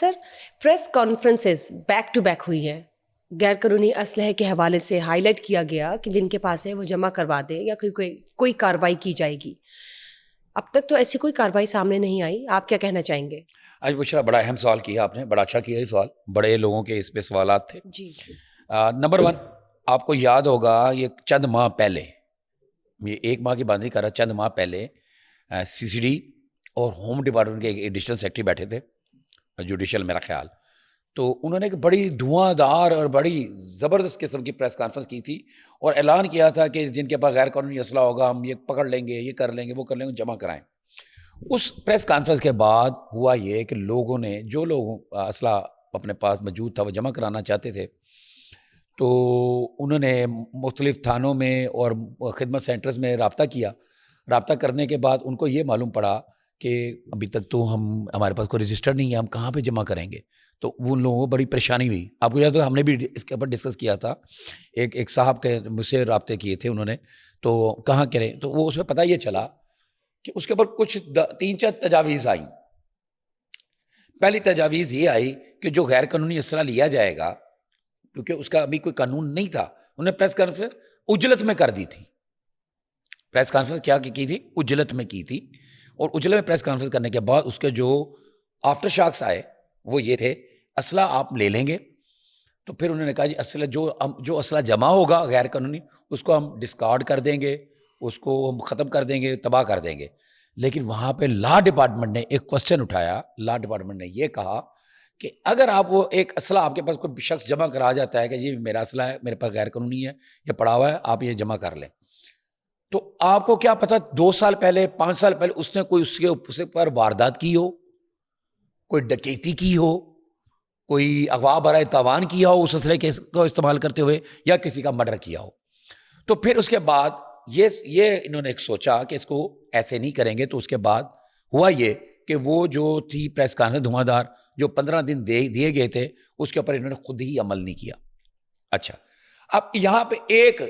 Sir press conferences back to back ہوئی ہیں، غیر قانونی اسلحے کے حوالے سے ہائی لائٹ کیا گیا کہ جن کے پاس ہے وہ جمع کروا دیں یا کوئی کارروائی کی جائے گی. اب تک تو ایسی کوئی کارروائی سامنے نہیں آئی، آپ کیا کہنا چاہیں گے؟ آج بشرا بڑا اہم سوال کیا آپ نے، بڑا اچھا کیا یہ سوال، بڑے لوگوں کے اس پہ سوالات تھے. جی نمبر 1 آپ کو یاد ہوگا یہ چند ماہ پہلے، یہ ایک ماہ کی بات نہیں کر رہا، چند ماہ پہلے سی سی ڈی اور ہوم ڈپارٹمنٹ کے ایڈیشنل سیکرٹری بیٹھے تھے جوڈیشل میرا خیال، تو انہوں نے ایک بڑی دھواں دار اور بڑی زبردست قسم کی پریس کانفرنس کی تھی اور اعلان کیا تھا کہ جن کے پاس غیر قانونی اسلحہ ہوگا ہم یہ پکڑ لیں گے، یہ کر لیں گے، وہ کر لیں گے، جمع کرائیں. اس پریس کانفرنس کے بعد ہوا یہ کہ لوگوں نے، جو لوگ اسلحہ اپنے پاس موجود تھا وہ جمع کرانا چاہتے تھے، تو انہوں نے مختلف تھانوں میں اور خدمت سینٹرز میں رابطہ کیا. رابطہ کرنے کے بعد ان کو یہ معلوم پڑا کہ ابھی تک تو ہمارے پاس کوئی رجسٹر نہیں ہے، ہم کہاں پہ جمع کریں گے. تو ان لوگوں کو بڑی پریشانی ہوئی. آپ کو یاد ہے ہم نے بھی اس کے اوپر ڈسکس کیا تھا، ایک صاحب کے مجھ سے رابطے کیے تھے انہوں نے، تو کہاں کریں، تو وہ اس میں پتہ یہ چلا کہ اس کے اوپر کچھ 3-4 تجاویز آئیں. پہلی تجاویز یہ آئی کہ جو غیر قانونی اسلحہ لیا جائے گا، کیونکہ اس کا ابھی کوئی قانون نہیں تھا، انہوں نے پریس کانفرنس اجلت میں کر دی تھی. پریس کانفرنس کیا کی تھی؟ اجلت میں کی تھی. اور اجلت میں پریس کانفرنس کرنے کے بعد اس کے جو آفٹر شاکس آئے وہ یہ تھے، اسلحہ آپ لے لیں گے. تو پھر انہوں نے کہا جی اسلحہ جو اسلحہ جمع ہوگا غیر قانونی اس کو ہم ڈسکارڈ کر دیں گے، اس کو ہم ختم کر دیں گے، تباہ کر دیں گے. لیکن وہاں پہ لا ڈپارٹمنٹ نے ایک کوسچن اٹھایا. لا ڈپارٹمنٹ نے یہ کہا کہ اگر آپ وہ ایک اسلحہ آپ کے پاس کوئی شخص جمع کرا جاتا ہے کہ جی میرا اسلحہ ہے، میرے پاس غیر قانونی ہے، یہ پڑا ہوا ہے، آپ یہ جمع کر لیں، تو آپ کو کیا پتا 2 سال پہلے 5 سال پہلے اس نے کوئی اس کے پر واردات کی ہو، کوئی ڈکیتی کی ہو، کوئی اغوا برائے تاوان کیا ہو اس اسلحے کو استعمال کرتے ہوئے، یا کسی کا مرڈر کیا ہو. تو پھر اس کے بعد یہ انہوں نے ایک سوچا کہ اس کو ایسے نہیں کریں گے. تو اس کے بعد ہوا یہ کہ وہ جو تھی پریس کانفرنس دھواں دار جو 15 دن دیے گئے تھے اس کے اوپر انہوں نے خود ہی عمل نہیں کیا. اچھا، اب یہاں پہ ایک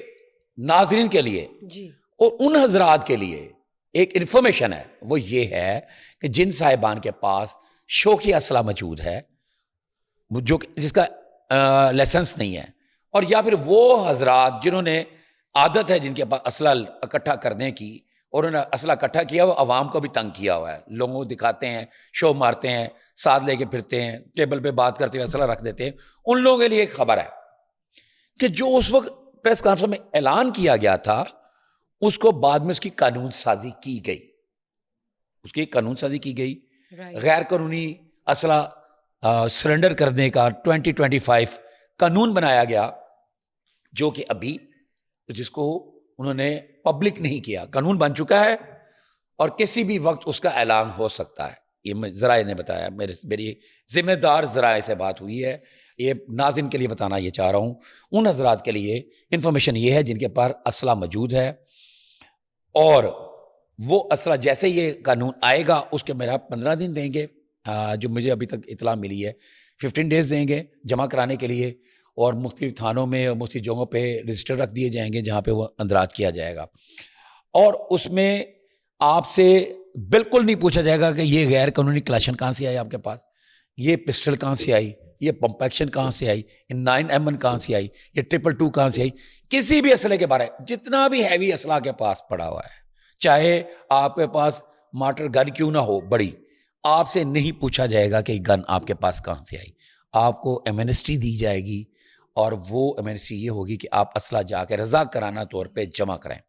ناظرین کے لیے جی اور ان حضرات کے لیے ایک انفارمیشن ہے، وہ یہ ہے کہ جن صاحبان کے پاس شوقی اسلحہ موجود ہے، جس کا لائسنس نہیں ہے، اور یا پھر وہ حضرات جنہوں نے عادت ہے جن کے پاس اسلحہ اکٹھا کرنے کی، اور انہوں نے اسلحہ اکٹھا کیا وہ عوام کو بھی تنگ کیا ہوا ہے، لوگوں کو دکھاتے ہیں، شو مارتے ہیں، ساتھ لے کے پھرتے ہیں، ٹیبل پہ بات کرتے ہوئے اسلحہ رکھ دیتے ہیں. ان لوگوں کے لیے ایک خبر ہے کہ جو اس وقت پریس کانفرنس میں اعلان کیا گیا تھا اس کو بعد میں اس کی قانون سازی کی گئی، اس کی قانون سازی کی گئی. غیر قانونی اسلحہ سرنڈر کرنے کا 2025 قانون بنایا گیا، جو کہ ابھی جس کو انہوں نے پبلک نہیں کیا. قانون بن چکا ہے اور کسی بھی وقت اس کا اعلان ہو سکتا ہے. یہ ذرائع نے بتایا، میری ذمہ دار ذرائع سے بات ہوئی ہے، یہ ناظرین کے لیے بتانا یہ چاہ رہا ہوں. ان حضرات کے لیے انفارمیشن یہ ہے جن کے پاس اسلحہ موجود ہے، اور وہ اسلحہ جیسے یہ قانون آئے گا اس کے میرا 15 دن دیں گے، جو مجھے ابھی تک اطلاع ملی ہے 15 ڈیز دیں گے جمع کرانے کے لیے، اور مختلف تھانوں میں اور مختلف جگہوں پہ رجسٹر رکھ دیے جائیں گے جہاں پہ وہ اندراج کیا جائے گا. اور اس میں آپ سے بالکل نہیں پوچھا جائے گا کہ یہ غیر قانونی کلاشن کہاں سے آئی آپ کے پاس، یہ پسٹل کہاں سے آئی، یہ پمپ ایکشن کہاں سے آئی، یہ 9mm کہاں سے آئی، یہ 222 کہاں سے آئی. کسی بھی اسلحے کے بارے جتنا بھی ہیوی اسلحہ کے پاس پڑا ہوا ہے، چاہے آپ کے پاس مارٹر گن کیوں نہ ہو بڑی، آپ سے نہیں پوچھا جائے گا کہ یہ گن آپ کے پاس کہاں سے آئی. آپ کو ایمنسٹی دی جائے گی، اور وہ ایمنسٹی یہ ہوگی کہ آپ اسلحہ جا کے رضا کرانہ طور پہ جمع کرائیں.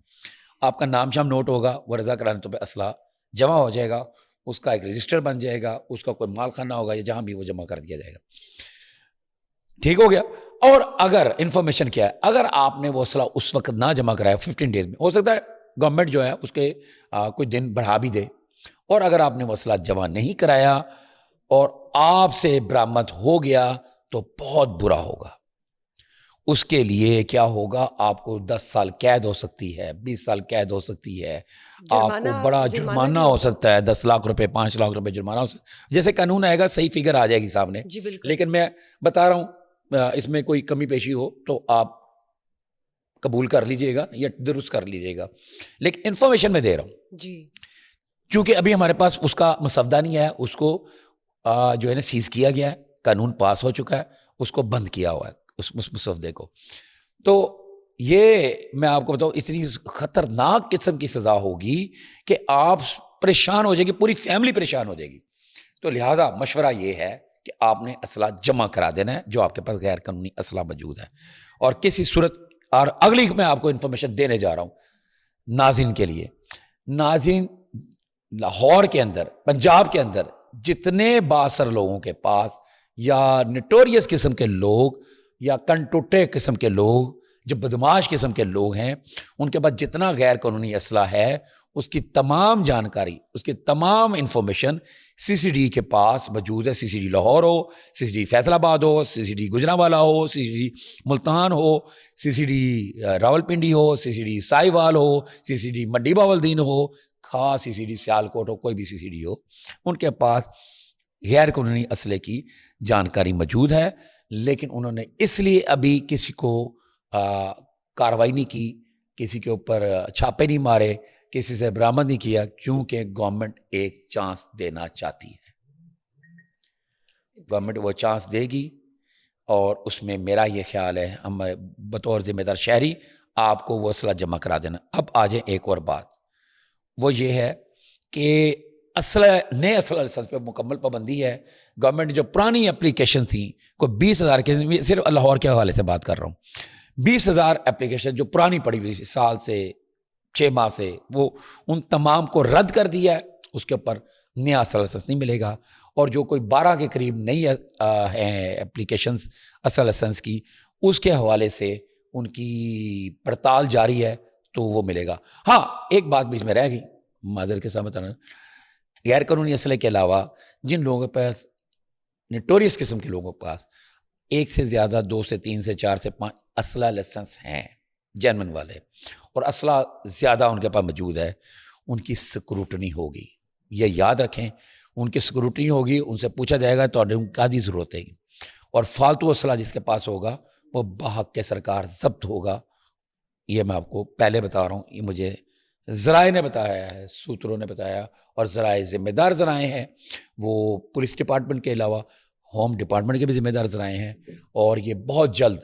آپ کا نام شام نوٹ ہوگا، وہ رضا کرانہ طور پہ اسلحہ جمع ہو جائے گا، اس کا ایک رجسٹر بن جائے گا، اس کا کوئی مال خانہ ہوگا یا جہاں بھی وہ جمع کر دیا جائے گا. ٹھیک ہو گیا. اور اگر انفارمیشن کیا ہے، اگر آپ نے وہ اسلحہ اس وقت نہ جمع کرایا 15 ڈیز میں، ہو سکتا ہے گورنمنٹ جو ہے اس کے کچھ دن بڑھا بھی دے، اور اگر آپ نے وہ اسلحہ جمع نہیں کرایا اور آپ سے برآمد ہو گیا تو بہت برا ہوگا. اس کے لیے کیا ہوگا، آپ کو 10 سال قید ہو سکتی ہے، 20 سال قید ہو سکتی ہے، آپ کو بڑا جرمانہ ہو سکتا ہے، 10 لاکھ روپے 5 لاکھ روپے جرمانہ ہو سکتا ہے. جیسے قانون آئے گا صحیح فگر آ جائے گی سامنے. جی بالکل. لیکن میں بتا رہا ہوں اس میں کوئی کمی پیشی ہو تو آپ قبول کر لیجئے گا یا درست کر لیجئے گا. لیکن انفارمیشن میں دے رہا ہوں جی، چونکہ ابھی ہمارے پاس اس کا مسودہ نہیں ہے، اس کو جو ہے نا سیز کیا گیا ہے, قانون پاس ہو چکا ہے, اس کو بند کیا ہوا ہے اس مصوفے کو. تو یہ میں آپ کو بتاؤں اتنی خطرناک قسم کی سزا ہوگی کہ آپ پریشان ہو جائے گی, پوری فیملی پریشان ہو جائے گی. تو لہٰذا مشورہ یہ ہے کہ آپ نے اسلحہ جمع کرا دینا ہے جو آپ کے پاس غیر قانونی اسلحہ موجود ہے. اور کسی صورت, اور اگلی میں آپ کو انفارمیشن دینے جا رہا ہوں ناظرین کے لیے. ناظرین, لاہور کے اندر, پنجاب کے اندر جتنے بااثر لوگوں کے پاس یا نٹوریس قسم کے لوگ یا کنٹوٹے قسم کے لوگ, جو بدماش قسم کے لوگ ہیں, ان کے پاس جتنا غیر قانونی اسلحہ ہے اس کی تمام جانکاری, اس کی تمام انفارمیشن سی سی ڈی کے پاس موجود ہے. سی سی ڈی لاہور ہو, سی سی ڈی فیصل آباد ہو, سی سی ڈی گجرانوالہ ہو, سی سی ڈی ملتان ہو, سی سی ڈی راول پنڈی ہو, سی سی ڈی سائیوال ہو, سی سی ڈی مڈی باولدین ہو, خاص سی سی ڈی سیالکوٹ ہو, کوئی بھی سی سی ڈی ہو, ان کے پاس غیر قانونی اسلحے کی جانکاری موجود ہے. لیکن انہوں نے اس لیے ابھی کسی کو کارروائی نہیں کی, کسی کے اوپر چھاپے نہیں مارے, کسی سے برآمد نہیں کیا, کیونکہ گورنمنٹ ایک چانس دینا چاہتی ہے. گورنمنٹ وہ چانس دے گی, اور اس میں میرا یہ خیال ہے ہم بطور ذمہ دار شہری آپ کو وہ اسلحہ جمع کرا دینا. اب آ جائیں ایک اور بات, وہ یہ ہے کہ نئے اسلحہ لائسنس پہ مکمل پابندی ہے. گورنمنٹ جو پرانی اپلیکیشن تھیں, کوئی 20,000 کے, صرف لاہور کے حوالے سے بات کر رہا ہوں, 20,000 اپلیکیشن جو پرانی پڑی ہوئی سال سے 6 ماہ سے, وہ ان تمام کو رد کر دیا ہے. اس کے اوپر نیا اسلحہ لائسنس نہیں ملے گا. اور جو کوئی 12 کے قریب نئی ہیں اپلیکیشنز اسلحہ لائسنس کی, اس کے حوالے سے ان کی پڑتال جاری ہے, تو وہ ملے گا. ہاں ایک بات بیچ میں رہ گئی, معذرت کے ساتھ بتانا, غیر قانونی اسلحے کے علاوہ جن لوگوں کے پاس, نٹوریس قسم کے لوگوں کے پاس 1 سے زیادہ 2 سے 3 سے 4 سے 5 اسلحہ لائسنس ہیں, جینون والے, اور اسلحہ زیادہ ان کے پاس موجود ہے, ان کی سکروٹنی ہوگی. یہ یاد رکھیں, ان کی سکروٹنی ہوگی, ان سے پوچھا جائے گا تو کادی ضرورت ہے. اور فالتو اسلحہ جس کے پاس ہوگا وہ بحق کے سرکار ضبط ہوگا. یہ میں آپ کو پہلے بتا رہا ہوں, یہ مجھے ذرائع نے بتایا ہے, سوتروں نے بتایا, اور ذرائع ذمہ دار ذرائع ہیں, وہ پولیس ڈپارٹمنٹ کے علاوہ ہوم ڈپارٹمنٹ کے بھی ذمہ دار ذرائع ہیں. اور یہ بہت جلد